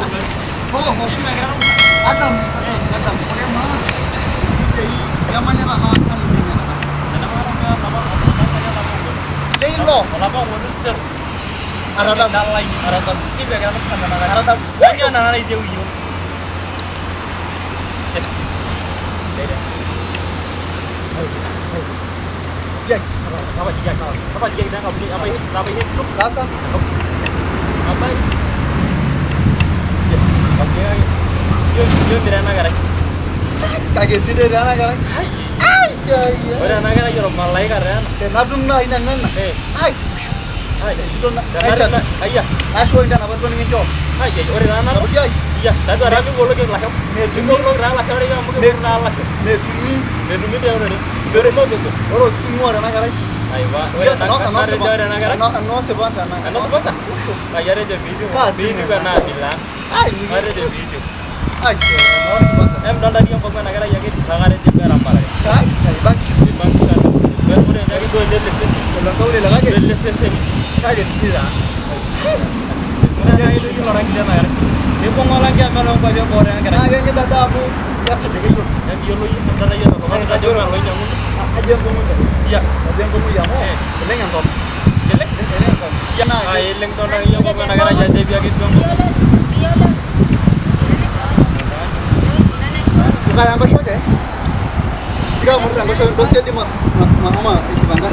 Oh, Adam. Boleh mah. Jadi zamannya lama kan ini. Dei lo. Aratam. Aratam. Jek. Sasa. Kaget sih deh anak kan. Tenadung na ina nana. Ay. Itu na. Aso ina na betul nih jo. Iya. Oro semua anak kan. No se pasa nada. Ay, Em non tadi yang pemain negara yang itu sangat ada juga rampal. bang. Bermuda yang itu dia lepas. Kalau kau udah lagi. Lepas. Kaget sih dah. Mana itu yang orang kita negara. Dia pengolah dia kalau baju orang negara. Nah, yang kita tahu ya sedih gitu. Yang biolo itu antara ya kalau kita jual kalau yang Aja yang kamu dah. Iya. Aja yang kamu ya mau. Leng yang tom. Jelek. Yang tom. Ya, ay leng to nang yang pemain negara jadi biar gitu. Bukan yang besok ya? Jika mau yang besok dosia di mama di bangkas.